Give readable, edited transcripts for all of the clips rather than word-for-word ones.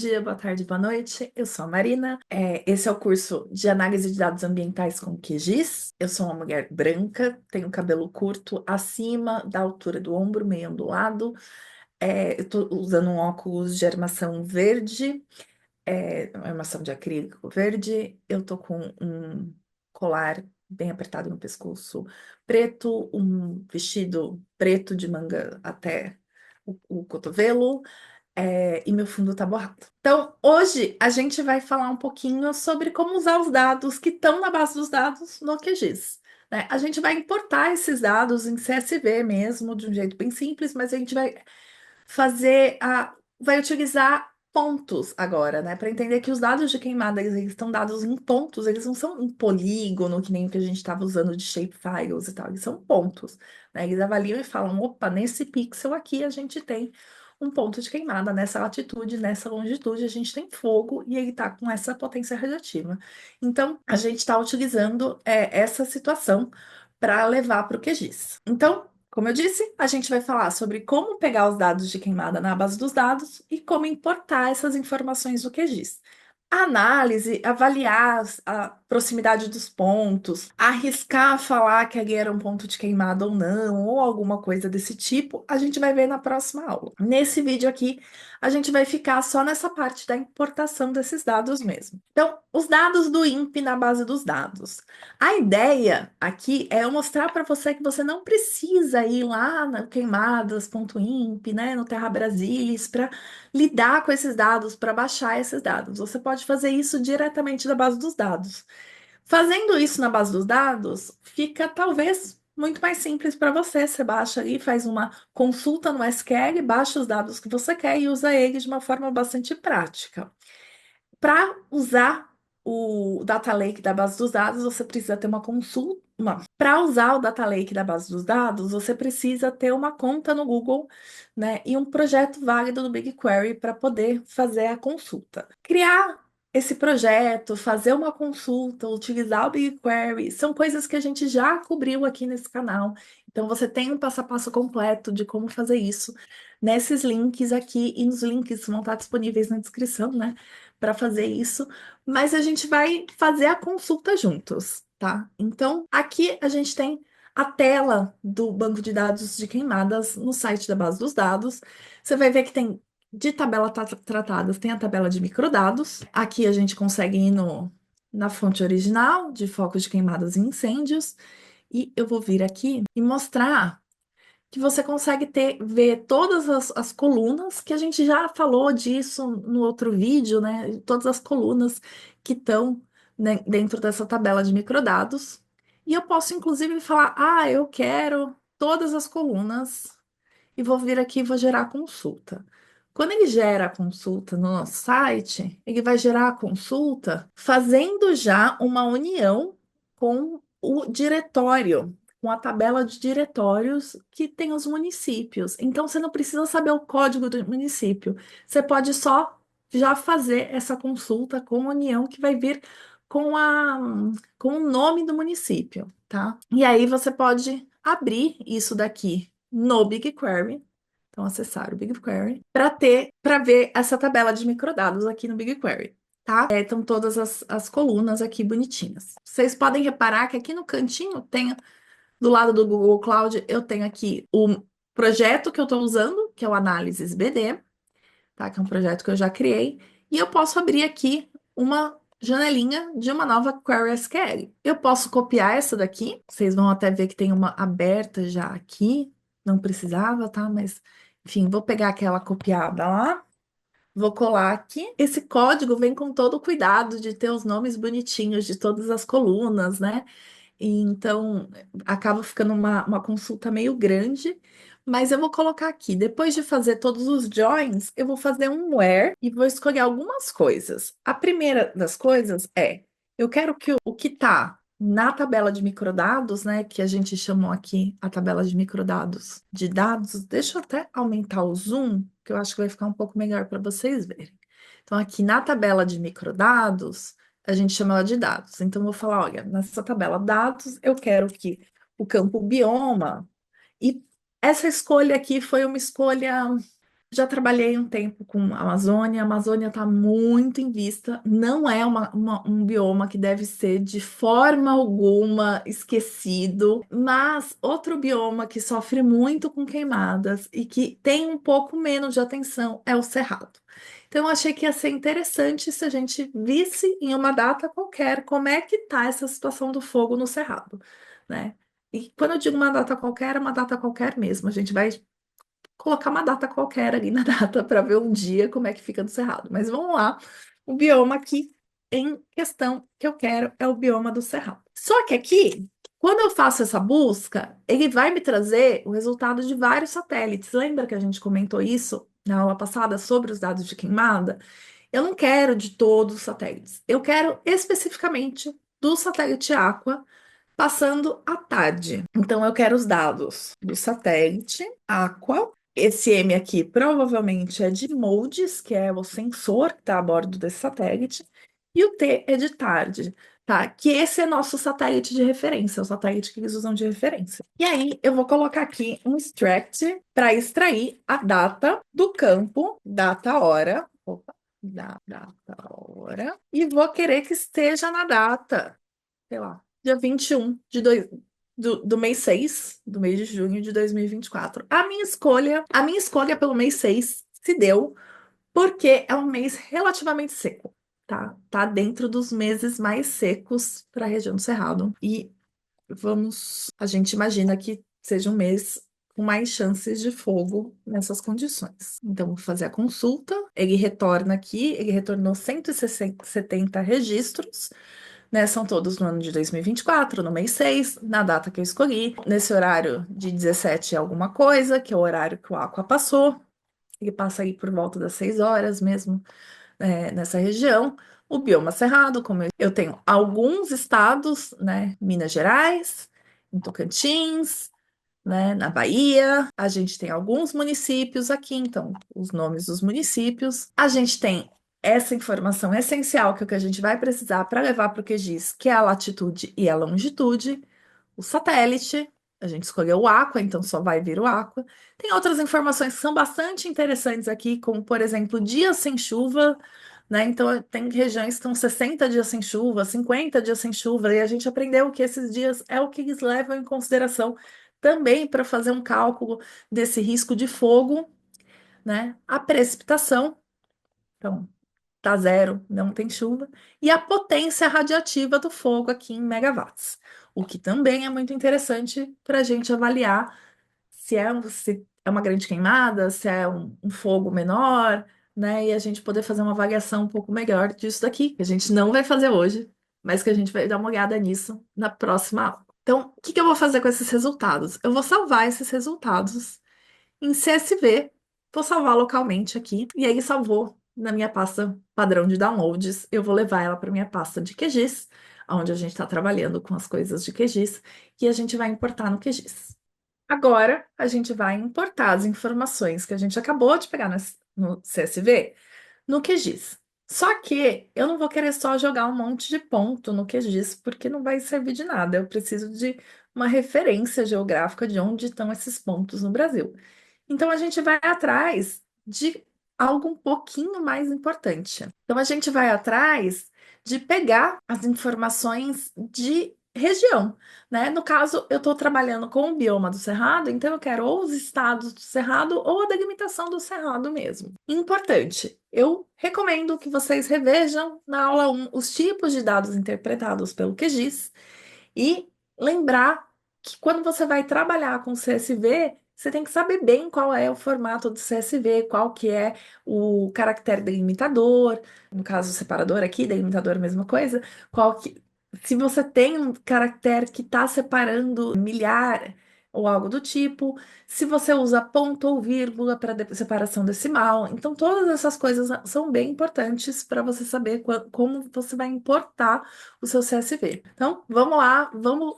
dia, boa tarde, boa noite. Eu sou a Marina. Esse é o curso de Análise de Dados Ambientais com QGIS. Eu sou uma mulher branca, tenho cabelo curto acima da altura do ombro, meio ondulado. Eu estou usando um óculos de armação verde, armação de acrílico verde. Eu tô com um colar bem apertado no pescoço preto, um vestido preto de manga até o cotovelo, e meu fundo tá borrado. Então, hoje a gente vai falar um pouquinho sobre como usar os dados que estão na base dos dados no QGIS, né? A gente vai importar esses dados em CSV mesmo, de um jeito bem simples, mas a gente vai utilizar pontos agora, né? Para entender que os dados de queimada, eles estão dados em pontos, eles não são um polígono, que nem o que a gente estava usando de shapefiles e tal, eles são pontos, né? Eles avaliam e falam, opa, nesse pixel aqui a gente tem um ponto de queimada, nessa latitude, nessa longitude, a gente tem fogo e ele está com essa potência radiativa. Então, a gente está utilizando essa situação para levar para o QGIS. Então, como eu disse, a gente vai falar sobre como pegar os dados de queimada na base dos dados e como importar essas informações do QGIS. A análise, avaliar a proximidade dos pontos, arriscar falar que ali era um ponto de queimada ou não, ou alguma coisa desse tipo, a gente vai ver na próxima aula. Nesse vídeo aqui, a gente vai ficar só nessa parte da importação desses dados mesmo. Então, os dados do INPE na base dos dados. A ideia aqui é eu mostrar para você que você não precisa ir lá na queimadas.imp, né, no Terra Brasilis, para lidar com esses dados, para baixar esses dados. Você pode fazer isso diretamente da base dos dados. Fazendo isso na base dos dados, fica talvez muito mais simples para você. Você baixa ali, faz uma consulta no SQL, baixa os dados que você quer e usa eles de uma forma bastante prática. Para usar o Data Lake da base dos dados, você precisa ter uma consulta. Para usar o Data Lake da base dos dados, você precisa ter uma conta no Google, né, e um projeto válido do BigQuery para poder fazer a consulta. Criar esse projeto, fazer uma consulta, utilizar o BigQuery, são coisas que a gente já cobriu aqui nesse canal. Então, você tem um passo a passo completo de como fazer isso nesses links aqui e nos links vão estar disponíveis na descrição, né? Para fazer isso, mas a gente vai fazer a consulta juntos, tá? Então, aqui a gente tem a tela do banco de dados de queimadas no site da base dos dados. Você vai ver que tem de tabela tratadas, tem a tabela de microdados. Aqui a gente consegue ir na fonte original de focos de queimadas e incêndios. E eu vou vir aqui e mostrar que você consegue ver todas as colunas, que a gente já falou disso no outro vídeo, né? Todas as colunas que estão, né, dentro dessa tabela de microdados. E eu posso, inclusive, falar, eu quero todas as colunas e vou vir aqui e vou gerar a consulta. Quando ele gera a consulta no nosso site, ele vai gerar a consulta fazendo já uma união com o diretório, com a tabela de diretórios que tem os municípios. Então, você não precisa saber o código do município. Você pode só já fazer essa consulta com a união que vai vir com com o nome do município, tá? E aí você pode abrir isso daqui no BigQuery. Então, acessar o BigQuery para ver essa tabela de microdados aqui no BigQuery, tá? Estão todas as colunas aqui bonitinhas. Vocês podem reparar que aqui no cantinho tem, do lado do Google Cloud, eu tenho aqui o projeto que eu estou usando, que é o Análises BD, tá? Que é um projeto que eu já criei. E eu posso abrir aqui uma janelinha de uma nova Query SQL. Eu posso copiar essa daqui. Vocês vão até ver que tem uma aberta já aqui. Não precisava, tá? Mas, enfim, vou pegar aquela copiada lá. Vou colar aqui. Esse código vem com todo o cuidado de ter os nomes bonitinhos de todas as colunas, né? E então, acaba ficando uma consulta meio grande, mas eu vou colocar aqui. Depois de fazer todos os joins, eu vou fazer um where e vou escolher algumas coisas. A primeira das coisas é, eu quero que o que está na tabela de microdados, né, que a gente chamou aqui a tabela de microdados de dados, deixa eu até aumentar o zoom, que eu acho que vai ficar um pouco melhor para vocês verem. Então, aqui na tabela de microdados, a gente chama ela de dados. Então, eu vou falar, olha, nessa tabela dados, eu quero que o campo bioma, e essa escolha aqui foi uma escolha Já trabalhei um tempo com a Amazônia. A Amazônia está muito em vista. Não é um bioma que deve ser de forma alguma esquecido, mas outro bioma que sofre muito com queimadas e que tem um pouco menos de atenção é o Cerrado. Então, eu achei que ia ser interessante se a gente visse em uma data qualquer como é que está essa situação do fogo no Cerrado, né? E quando eu digo uma data qualquer, é uma data qualquer mesmo. A gente vai colocar uma data qualquer ali na data para ver um dia como é que fica no Cerrado. Mas vamos lá, o bioma aqui em questão que eu quero é o bioma do Cerrado. Só que aqui, quando eu faço essa busca, ele vai me trazer o resultado de vários satélites. Lembra que a gente comentou isso na aula passada sobre os dados de queimada? Eu não quero de todos os satélites. Eu quero especificamente do satélite Aqua passando à tarde. Então, eu quero os dados do satélite Aqua. Esse M aqui provavelmente é de MODIS, que é o sensor que está a bordo desse satélite, e o T é de tarde, tá? Que esse é nosso satélite de referência, é o satélite que eles usam de referência. E aí, eu vou colocar aqui um extract para extrair a data do campo, data, hora. Opa, data, hora. E vou querer que esteja na data, sei lá, dia 21 do mês 6 do mês de junho de 2024. A minha escolha pelo mês 6 se deu porque é um mês relativamente seco, tá? Tá dentro dos meses mais secos para a região do Cerrado. E a gente imagina que seja um mês com mais chances de fogo nessas condições. Então, vou fazer a consulta. Ele retorna aqui, ele retornou 170 registros, né? São todos no ano de 2024, no mês 6, na data que eu escolhi, nesse horário de 17 e alguma coisa, que é o horário que o Aqua passou. Ele passa aí por volta das 6 horas mesmo, nessa região. O bioma cerrado, como eu tenho alguns estados, né? Minas Gerais, em Tocantins, né, na Bahia, a gente tem alguns municípios aqui, então, os nomes dos municípios. A gente tem essa informação essencial, que é o que a gente vai precisar para levar para o QGIS, que é a latitude e a longitude, o satélite. A gente escolheu o Aqua, então só vai vir o Aqua. Tem outras informações que são bastante interessantes aqui, como, por exemplo, dias sem chuva, né? Então, tem regiões que estão 60 dias sem chuva, 50 dias sem chuva, e a gente aprendeu que esses dias é o que eles levam em consideração também para fazer um cálculo desse risco de fogo, né? A precipitação, então, tá zero, não tem chuva, e a potência radiativa do fogo aqui em megawatts, o que também é muito interessante para a gente avaliar se é uma grande queimada, se é um fogo menor, né? E a gente poder fazer uma avaliação um pouco melhor disso daqui, que a gente não vai fazer hoje, mas que a gente vai dar uma olhada nisso na próxima aula. Então, o que que eu vou fazer com esses resultados? Eu vou salvar esses resultados em CSV, vou salvar localmente aqui, e aí salvou na minha pasta padrão de downloads. Eu vou levar ela para minha pasta de QGIS, onde a gente está trabalhando com as coisas de QGIS, e a gente vai importar no QGIS. Agora, a gente vai importar as informações que a gente acabou de pegar no CSV no QGIS. Só que eu não vou querer só jogar um monte de ponto no QGIS, porque não vai servir de nada. Eu preciso de uma referência geográfica de onde estão esses pontos no Brasil. Então, a gente vai atrás de algo um pouquinho mais importante. Então, a gente vai atrás de pegar as informações de região, né? No caso, eu estou trabalhando com o bioma do Cerrado, então eu quero ou os estados do Cerrado ou a delimitação do Cerrado mesmo. Importante, eu recomendo que vocês revejam na aula 1 os tipos de dados interpretados pelo QGIS e lembrar que quando você vai trabalhar com CSV, você tem que saber bem qual é o formato do CSV, qual que é o caractere delimitador, no caso o separador aqui, delimitador, mesma coisa, se você tem um caractere que está separando milhar ou algo do tipo, se você usa ponto ou vírgula para separação decimal. Então, todas essas coisas são bem importantes para você saber como você vai importar o seu CSV. Então, vamos lá, vamos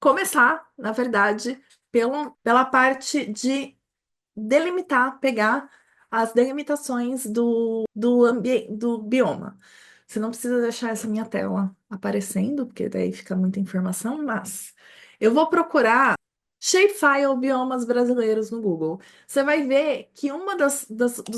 começar, na verdade, pela parte de delimitar, pegar as delimitações do bioma. Você não precisa deixar essa minha tela aparecendo, porque daí fica muita informação, mas eu vou procurar Shapefile Biomas Brasileiros no Google. Você vai ver que uma dos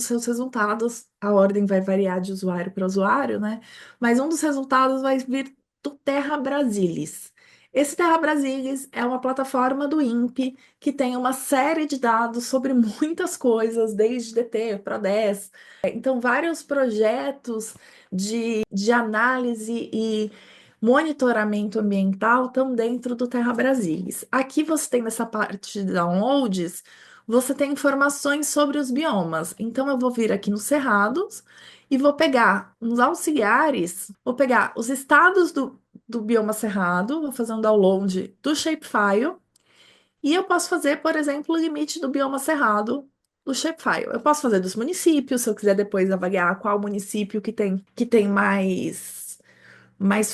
seus resultados, a ordem vai variar de usuário para usuário, né? Mas um dos resultados vai vir do Terra Brasilis. Esse Terra Brasilis é uma plataforma do INPE que tem uma série de dados sobre muitas coisas, desde DT, PRODES. Então, vários projetos de análise e monitoramento ambiental estão dentro do Terra Brasilis. Aqui você tem nessa parte de downloads, você tem informações sobre os biomas. Então eu vou vir aqui nos cerrados e vou pegar nos auxiliares, vou pegar os estados do bioma cerrado, vou fazer um download do shapefile e eu posso fazer, por exemplo, o limite do bioma cerrado do shapefile. Eu posso fazer dos municípios, se eu quiser depois avaliar qual município que tem mais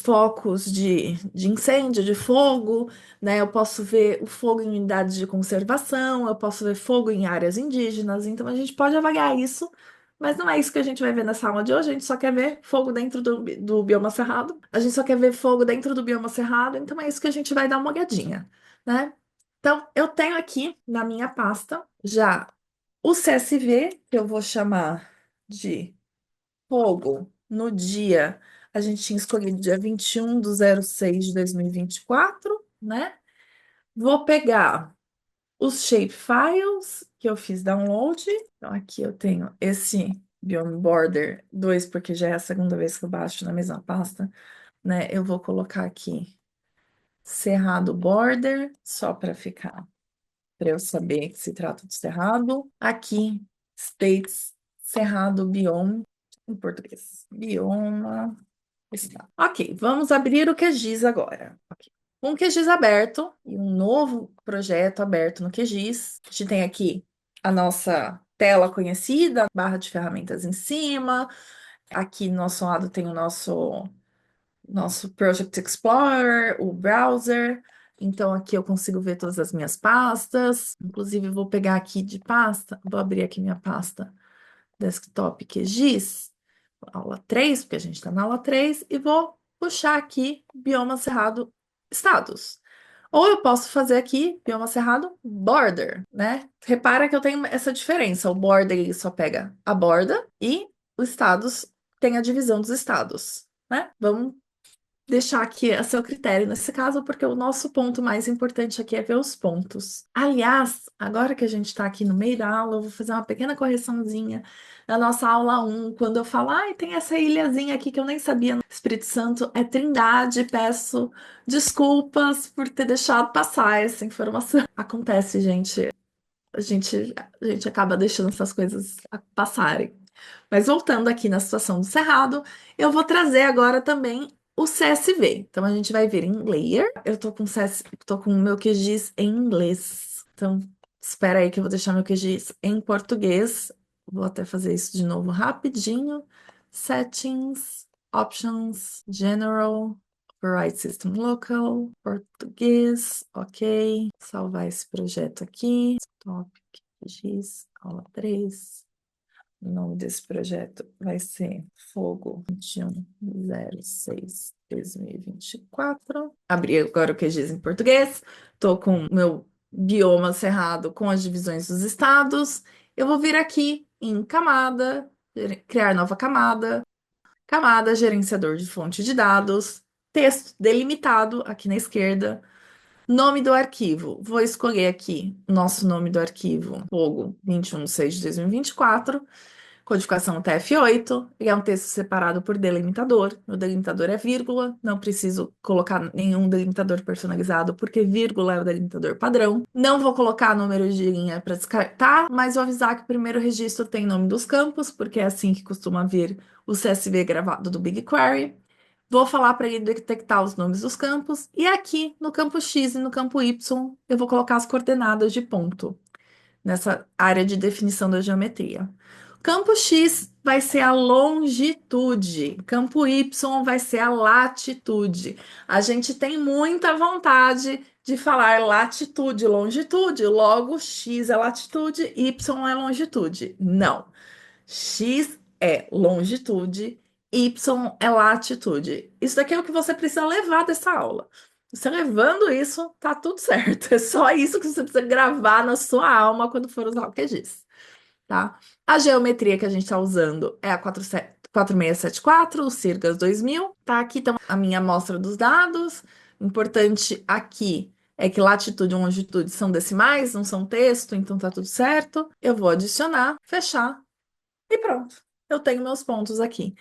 focos de incêndio, de fogo, né? Eu posso ver o fogo em unidades de conservação, eu posso ver fogo em áreas indígenas, então a gente pode avaliar isso, mas não é isso que a gente vai ver nessa aula de hoje, a gente só quer ver fogo dentro do bioma cerrado, a gente só quer ver fogo dentro do bioma cerrado, então é isso que a gente vai dar uma olhadinha, né? Então, eu tenho aqui na minha pasta já o CSV, que eu vou chamar de fogo no dia, a gente tinha escolhido dia 21/06/2024, né? Vou pegar os shapefiles que eu fiz download. Então, aqui eu tenho esse Biome Border 2, porque já é a segunda vez que eu baixo na mesma pasta, né? Eu vou colocar aqui Cerrado Border, só para eu saber que se trata de cerrado. Aqui, States Cerrado Biome, em português. Bioma. Está. Ok, vamos abrir o QGIS agora. Ok. Um QGIS aberto e um novo projeto aberto no QGIS. A gente tem aqui a nossa tela conhecida, barra de ferramentas em cima. Aqui no nosso lado tem o nosso Project Explorer, o browser. Então, aqui eu consigo ver todas as minhas pastas. Inclusive, vou pegar aqui de pasta, vou abrir aqui minha pasta Desktop QGIS, aula 3, porque a gente está na aula 3, e vou puxar aqui Bioma Cerrado Estados. Ou eu posso fazer aqui Bioma Cerrado Border, né? Repara que eu tenho essa diferença. O border ele só pega a borda e os estados tem a divisão dos estados, né? Vamos deixar aqui a seu critério nesse caso, porque o nosso ponto mais importante aqui é ver os pontos. Aliás, agora que a gente está aqui no meio da aula, eu vou fazer uma pequena correçãozinha na nossa aula 1, quando eu falo, ai, tem essa ilhazinha aqui que eu nem sabia no Espírito Santo, é Trindade, peço desculpas por ter deixado passar essa informação. Acontece, gente, a gente acaba deixando essas coisas passarem. Mas voltando aqui na situação do cerrado, eu vou trazer agora também o CSV. Então a gente vai ver em Layer. Eu tô com tô com o meu QGIS em inglês. Então espera aí que eu vou deixar meu QGIS em português. Vou até fazer isso de novo rapidinho. Settings, Options, General, Override System Local, português, ok. Salvar esse projeto aqui. Topic, QGIS, aula 3. O nome desse projeto vai ser Fogo 21/06/2024. Abri agora o QGIS em português. Estou com o meu bioma cerrado com as divisões dos estados. Eu vou vir aqui em camada, criar nova camada, camada gerenciador de fonte de dados, texto delimitado aqui na esquerda. Nome do arquivo. Vou escolher aqui nosso nome do arquivo, Fogo 21/06/2024. Codificação TF8, e é um texto separado por delimitador. O delimitador é vírgula, não preciso colocar nenhum delimitador personalizado, porque vírgula é o delimitador padrão. Não vou colocar número de linha para descartar, mas vou avisar que o primeiro registro tem nome dos campos, porque é assim que costuma vir o CSV gravado do BigQuery. Vou falar para ele detectar os nomes dos campos, e aqui no campo X e no campo Y, eu vou colocar as coordenadas de ponto nessa área de definição da geometria. Campo X vai ser a longitude, campo Y vai ser a latitude. A gente tem muita vontade de falar latitude, longitude, logo X é latitude, Y é longitude. Não. X é longitude, Y é latitude. Isso daqui é o que você precisa levar dessa aula. Você levando isso, tá tudo certo. É só isso que você precisa gravar na sua alma quando for usar o QGIS, tá? A geometria que a gente está usando é a 4674, o Sirgas 2000, tá? Aqui estão a minha amostra dos dados. Importante aqui é que latitude e longitude são decimais, não são texto, então tá tudo certo. Eu vou adicionar, fechar e pronto. Eu tenho meus pontos aqui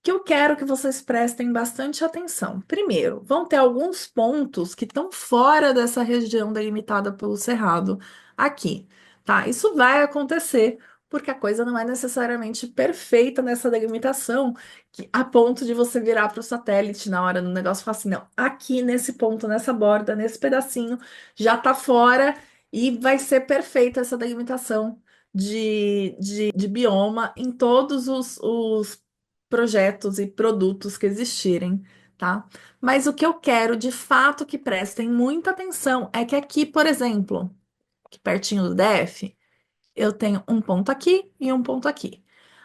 que eu quero que vocês prestem bastante atenção. Primeiro, vão ter alguns pontos que estão fora dessa região delimitada pelo cerrado aqui, tá? Isso vai acontecer porque a coisa não é necessariamente perfeita nessa delimitação, a ponto de você virar para o satélite na hora do negócio e falar assim, não, aqui nesse ponto, nessa borda, nesse pedacinho, já tá fora e vai ser perfeita essa delimitação de bioma em todos os projetos e produtos que existirem, tá? Mas o que eu quero de fato que prestem muita atenção é que aqui, por exemplo, aqui pertinho do DF, eu tenho um ponto aqui e um ponto aqui.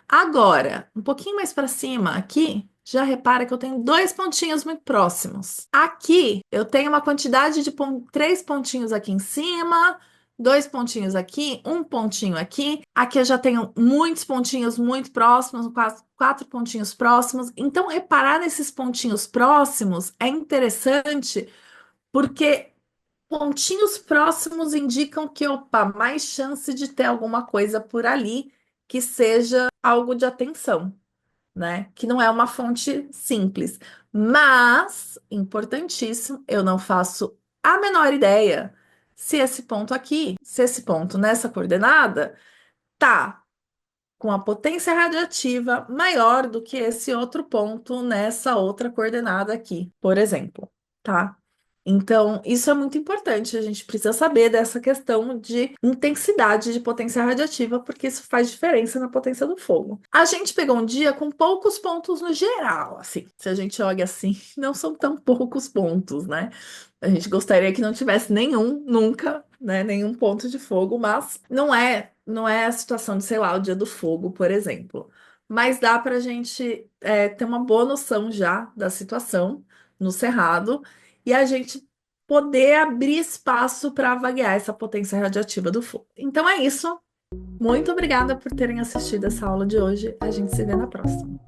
Agora, um pouquinho mais para cima, aqui, já repara que eu tenho dois pontinhos muito próximos. Aqui, eu tenho uma quantidade de três pontinhos aqui em cima, dois pontinhos aqui, um pontinho aqui. Aqui eu já tenho muitos pontinhos muito próximos, quatro pontinhos próximos. Então, reparar nesses pontinhos próximos é interessante porque pontinhos próximos indicam que, opa, mais chance de ter alguma coisa por ali que seja algo de atenção, né? Que não é uma fonte simples. Mas, importantíssimo, eu não faço a menor ideia se esse ponto aqui, se esse ponto nessa coordenada, tá com a potência radiativa maior do que esse outro ponto nessa outra coordenada aqui, por exemplo, tá? Então, isso é muito importante. A gente precisa saber dessa questão de intensidade de potência radiativa, porque isso faz diferença na potência do fogo. A gente pegou um dia com poucos pontos no geral, assim. Se a gente olha assim, não são tão poucos pontos, né? A gente gostaria que não tivesse nenhum, nunca, né? Nenhum ponto de fogo, mas não é a situação de, sei lá, o dia do fogo, por exemplo. Mas dá para a gente ter uma boa noção já da situação no Cerrado e a gente poder abrir espaço para avaliar essa potência radiativa do fogo. Então é isso. Muito obrigada por terem assistido essa aula de hoje. A gente se vê na próxima.